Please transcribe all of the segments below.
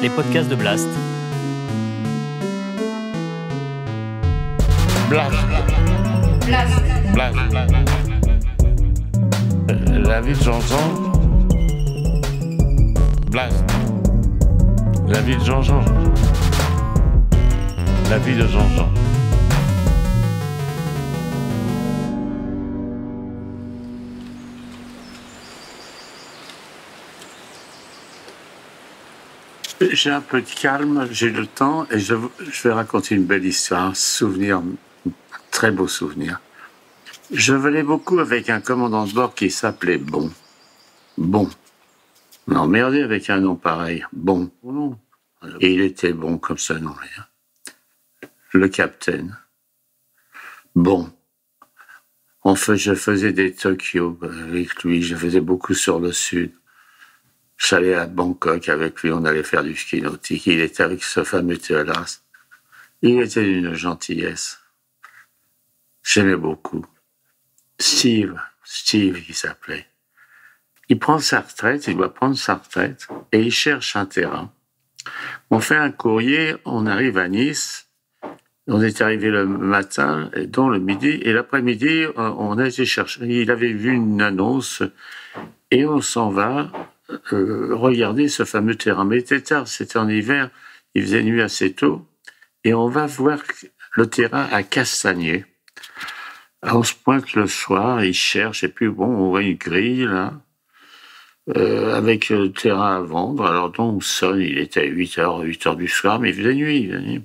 les podcasts de Blast. Blast. La vie de Jean-Jean. Blast. La vie de Jean-Jean. La vie de Jean-Jean. J'ai un peu de calme, j'ai le temps et je vais raconter une belle histoire, un souvenir, un très beau souvenir. Je volais beaucoup avec un commandant de bord qui s'appelait Bon. Bon. On emmerdé avec un nom pareil. Bon. Et il était bon comme ça, non rien. Le capitaine. Bon. Je faisais des Tokyo avec lui, je faisais beaucoup sur le sud. J'allais à Bangkok avec lui, on allait faire du ski nautique. Il était avec ce fameux Théolas. Il était d'une gentillesse. J'aimais beaucoup. Steve, il s'appelait. Il prend sa retraite, il doit prendre sa retraite, et il cherche un terrain. On fait un courrier, on arrive à Nice. On est arrivé le matin, dont le midi, et l'après-midi, on a été chercher. Il avait vu une annonce, et on s'en va regarder ce fameux terrain. Mais il était tard, c'était en hiver, il faisait nuit assez tôt, et on va voir le terrain à Castagnier. Alors on se pointe le soir, il cherche, et puis bon, on voit une grille, là, avec le terrain à vendre. Alors donc on sonne, il était à 8 heures du soir, mais il faisait nuit.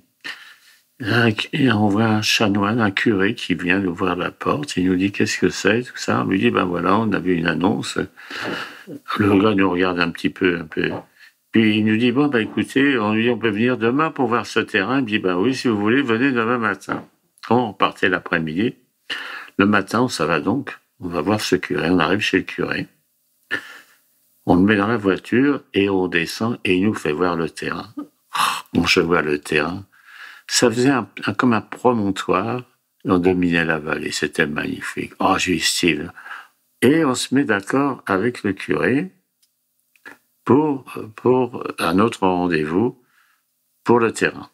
Et on voit un chanoine, un curé qui vient nous ouvrir la porte, il nous dit qu'est-ce que c'est, tout ça. On lui dit, ben voilà, on a vu une annonce. Le gars nous regarde un peu. Puis il nous dit, bon, ben écoutez, on lui dit, on peut venir demain pour voir ce terrain. Il me dit, ben oui, si vous voulez, venez demain matin. On partait l'après-midi. Le matin, on s'en va donc, on va voir ce curé. On arrive chez le curé. On le met dans la voiture et on descend et il nous fait voir le terrain. Je vois le terrain. Ça faisait comme un promontoire. On dominait la vallée. C'était magnifique. Oh, j'ai eu Steve. Et on se met d'accord avec le curé pour un autre rendez-vous pour le terrain.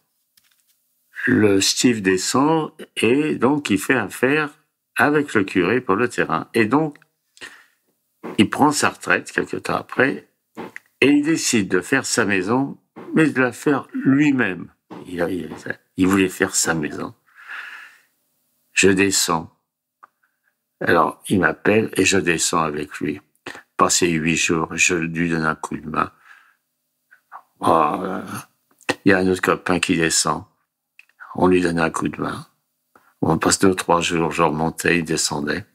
Le Steve descend et donc il fait affaire avec le curé pour le terrain. Et donc, il prend sa retraite quelque temps après et il décide de faire sa maison, mais de la faire lui-même. Il voulait faire sa maison. Je descends. Alors, il m'appelle et je descends avec lui. Passé 8 jours, je lui donne un coup de main. Il y a un autre copain qui descend. On lui donne un coup de main. On passe 2-3 jours, je remontais, il descendait.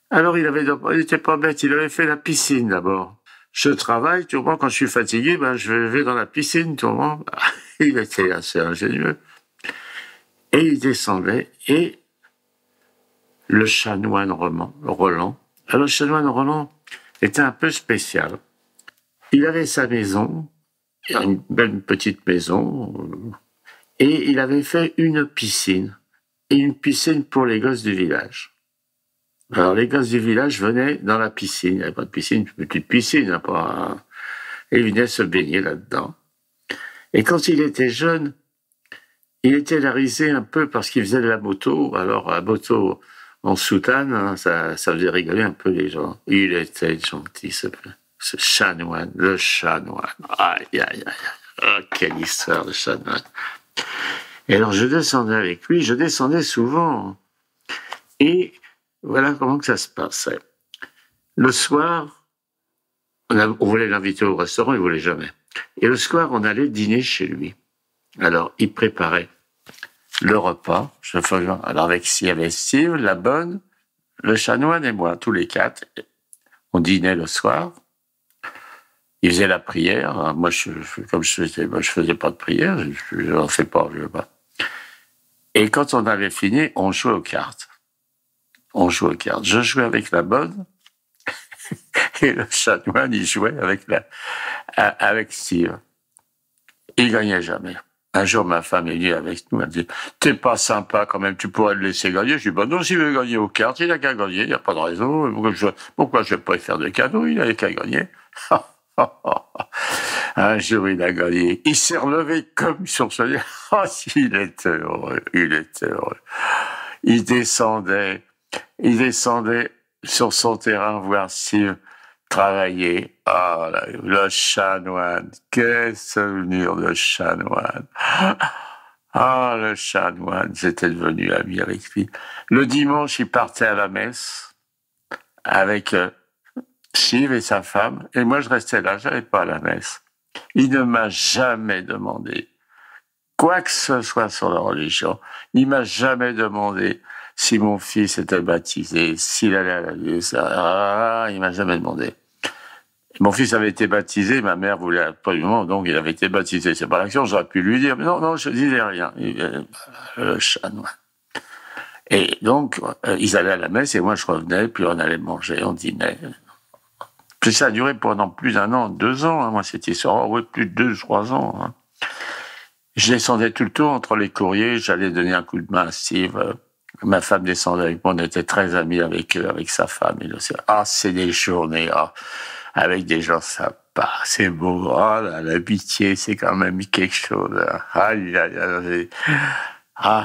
Alors, il était pas bête, il avait fait la piscine d'abord. Je travaille, tout le monde, quand je suis fatigué, je vais dans la piscine, tout le monde. Il était assez ingénieux. Et il descendait, et le chanoine Roland. Alors, le chanoine Roland était un peu spécial. Il avait sa maison, une belle petite maison, et il avait fait une piscine pour les gosses du village. Alors, les gosses du village venaient dans la piscine. Il n'y avait pas de piscine, une petite piscine, et ils venaient se baigner là-dedans. Et quand il était jeune, il était larisé un peu parce qu'il faisait de la moto. Alors, la moto en soutane, ça faisait rigoler un peu les gens. Il était gentil, ce chanoine, le chanoine. Aïe, aïe, aïe. Oh, quelle histoire, le chanoine. Et alors, je descendais avec lui, je descendais souvent. Et voilà comment que ça se passait. Le soir, on voulait l'inviter au restaurant, il voulait jamais. Et le soir, on allait dîner chez lui. Alors, il préparait le repas. Alors, il y avait Steve, la bonne, le chanoine et moi, tous les 4. On dînait le soir. Il faisait la prière. Moi, je faisais pas de prière. Je n'en fais pas, je veux pas. Et quand on avait fini, on jouait aux cartes. Je jouais avec la bonne. Et le chanoine, il jouait avec Steve. Il gagnait jamais. Un jour, ma femme est venue avec nous, elle dit « T'es pas sympa quand même, tu pourrais le laisser gagner ?» Je dis « non, s'il veut gagner aux cartes, il a qu'à gagner, il n'y a pas de raison. Pourquoi je vais pas lui faire de cadeau, il a qu'à gagner. » Un jour, il a gagné. Il s'est relevé comme sur ce lit. Oh, il était heureux, il était heureux. Il descendait sur son terrain voir Steve travailler. Ah, le chanoine, quel souvenir de chanoine. Ah, le chanoine, j'étais devenu ami avec lui. Le dimanche, il partait à la messe avec Steve et sa femme, et moi je restais là, j'allais pas à la messe. Il ne m'a jamais demandé quoi que ce soit sur la religion. Il m'a jamais demandé si mon fils était baptisé, s'il allait à l'église. Il m'a jamais demandé. Mon fils avait été baptisé, ma mère voulait absolument, donc il avait été baptisé. C'est pas l'action, j'aurais pu lui dire, mais non, je disais rien. Le chanoine. Et donc, ils allaient à la messe et moi je revenais, puis on allait manger, on dînait. Puis ça a duré pendant plus d'un an, 2 ans, hein, moi cette histoire, oui, plus de 2, 3 ans. Hein. Je descendais tout le tour entre les courriers, j'allais donner un coup de main à Steve. Ma femme descendait avec moi, on était très amis avec eux, avec sa femme. Et c'est des journées, avec des gens sympas, c'est beau. Oh là, l'amitié, c'est quand même quelque chose.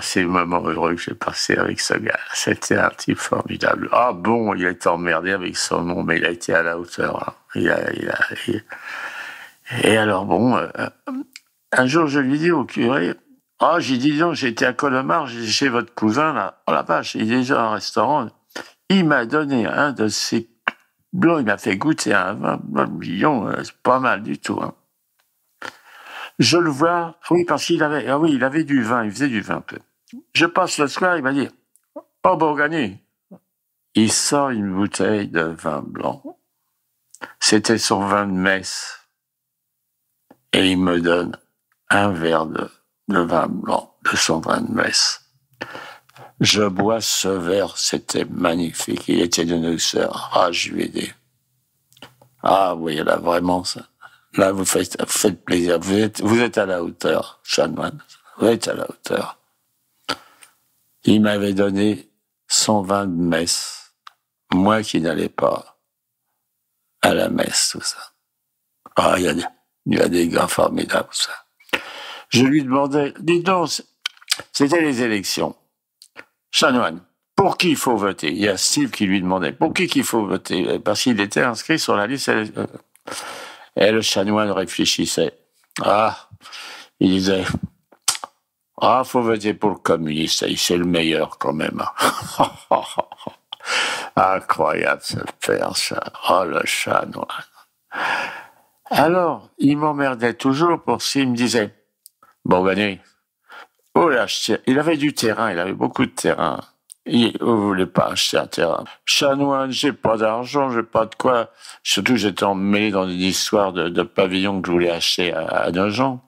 Ces moments heureux que j'ai passés avec ce gars. C'était un type formidable. Ah bon, il a été emmerdé avec son nom, mais il a été à la hauteur. Hein. Et alors bon, un jour je lui dis au curé, j'ai dit non, j'étais à Colomar, j'ai chez votre cousin là. Oh la vache, il est déjà un restaurant. Il m'a donné un de ses blancs, il m'a fait goûter un vin million, c'est pas mal du tout. Hein. Je le vois, oui, parce qu'il avait, il avait du vin, il faisait du vin. Je passe le soir, il m'a dit, oh, Bourgani. Il sort une bouteille de vin blanc. C'était son vin de messe. Et il me donne un verre de vin blanc, de son vin de messe. Je bois ce verre, c'était magnifique. Il était d'une douceur. Je lui ai dit. Oui, là, vraiment, ça. Là, vous faites plaisir. Vous êtes à la hauteur, chanoine. Vous êtes à la hauteur. Il m'avait donné son vin de messe. Moi qui n'allais pas à la messe, tout ça. Il y a des gars formidables, ça. Je lui demandais, dis donc, c'était les élections. Chanoine, pour qui il faut voter? Il y a Steve qui lui demandait, pour qui il faut voter? Parce qu'il était inscrit sur la liste. Et le chanoine réfléchissait. Il disait, faut voter pour le communiste, c'est le meilleur quand même. Incroyable ce père, ça. Le chanoine. Alors, il m'emmerdait toujours pour s'il me disait, Bourgani, il avait du terrain, il avait beaucoup de terrain. Il ne voulait pas acheter un terrain. Chanoine, j'ai pas d'argent, j'ai pas de quoi. Surtout, j'étais emmêlé dans une histoire de pavillon que je voulais acheter à Nogent.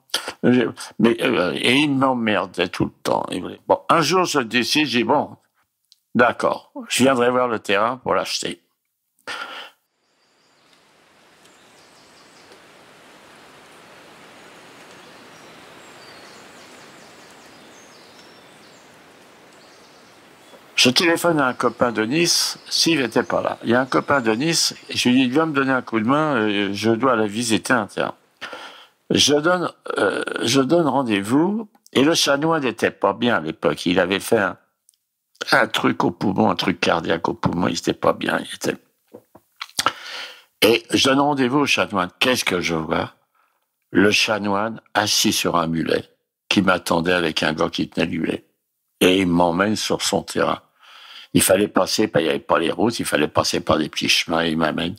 Et il m'emmerdait tout le temps. Bon, un jour, je décide, j'ai dit, bon, d'accord, je viendrai voir le terrain pour l'acheter. Je téléphone à un copain de Nice, Steve n'était pas là. Il y a un copain de Nice, et je lui dis, viens me donner un coup de main, je dois aller visiter un terrain. Je donne rendez-vous, et le chanoine n'était pas bien à l'époque. Il avait fait un truc au poumon, un truc cardiaque au poumon, il n'était pas bien. Et je donne rendez-vous au chanoine. Qu'est-ce que je vois? Le chanoine assis sur un mulet, qui m'attendait avec un gars qui tenait le mulet. Et il m'emmène sur son terrain. Il fallait passer, il n'y avait pas les routes, il fallait passer par des petits chemins, il m'amène.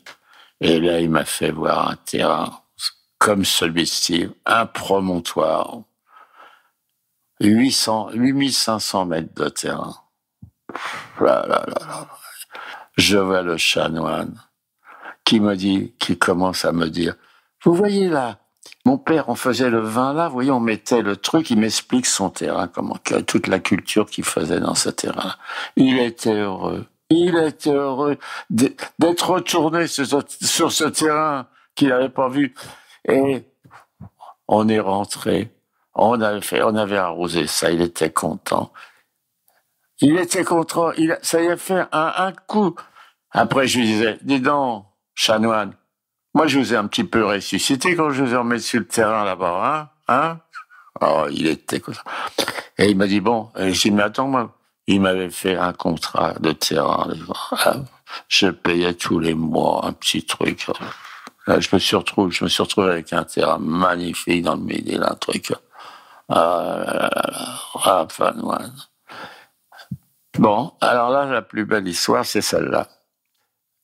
Et là, il m'a fait voir un terrain comme celui-ci, un promontoire, 8500 mètres de terrain. Là. Je vois le chanoine qui commence à me dire, vous voyez là, mon père, on faisait le vin là, vous voyez, on mettait le truc, il m'explique son terrain, toute la culture qu'il faisait dans ce terrain. Il était heureux d'être retourné sur ce terrain qu'il n'avait pas vu. Et on est rentré, on avait arrosé ça, il était content. Ça y a fait un coup. Après, je lui disais, dis donc, chanoine, Moi, je vous ai un petit peu ressuscité quand je vous ai remis sur le terrain là-bas, hein? Oh, il était comme ça. Et il m'a dit, bon, j'ai dit, mais attends, moi, il m'avait fait un contrat de terrain. Je payais tous les mois un petit truc. Là, je me suis retrouvé avec un terrain magnifique dans le Midi, un truc. Enfin, ouais. Bon, alors là, la plus belle histoire, c'est celle-là.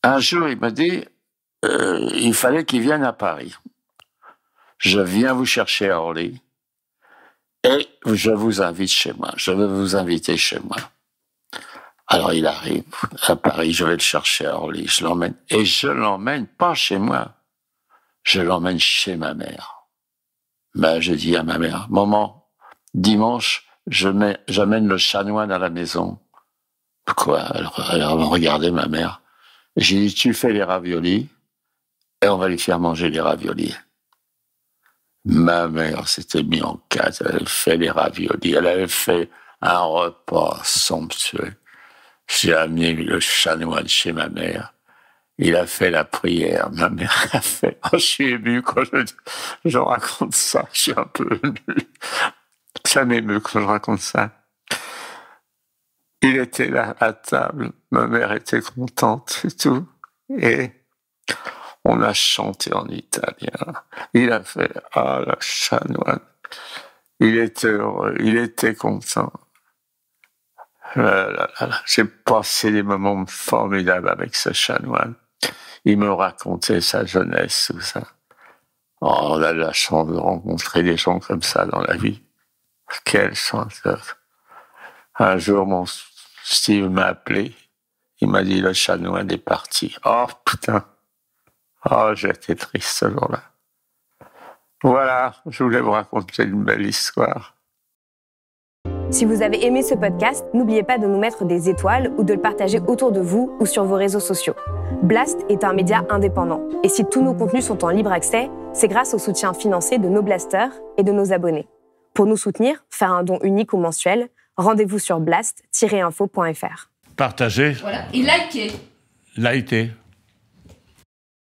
Un jour, il m'a dit, il fallait qu'il vienne à Paris. Je viens vous chercher à Orly et je vous invite chez moi. Je veux vous inviter chez moi. Alors il arrive à Paris, je vais le chercher à Orly, je l'emmène. Et je l'emmène pas chez moi, je l'emmène chez ma mère. Ben, je dis à ma mère, maman, dimanche, j'amène le chanoine à la maison. Quoi? Alors, elle regardait ma mère. J'ai dit, tu fais les raviolis et on va lui faire manger les raviolis. Ma mère s'était mise en quatre, elle avait fait les raviolis, elle avait fait un repas somptueux. J'ai amené le chanoine chez ma mère. Il a fait la prière. Ma mère a fait. Oh, je suis ému quand je raconte ça. Je suis un peu ému. Ça m'émeut quand je raconte ça. Il était là à table. Ma mère était contente et tout. Et on a chanté en italien. Il a fait « Ah, le chanoine ». Il était heureux. Il était content. J'ai passé des moments formidables avec ce chanoine. Il me racontait sa jeunesse, tout ça. Oh, on a de la chance de rencontrer des gens comme ça dans la vie. Quelle chance. Un jour, mon Steve m'a appelé. Il m'a dit, le chanoine est parti. Oh, putain. Oh, j'étais triste ce jour-là. Voilà, je voulais vous raconter une belle histoire. Si vous avez aimé ce podcast, n'oubliez pas de nous mettre des étoiles ou de le partager autour de vous ou sur vos réseaux sociaux. Blast est un média indépendant. Et si tous nos contenus sont en libre accès, c'est grâce au soutien financier de nos blasters et de nos abonnés. Pour nous soutenir, faire un don unique ou mensuel, rendez-vous sur blast-info.fr. Partagez. Voilà. Et likez. Likez.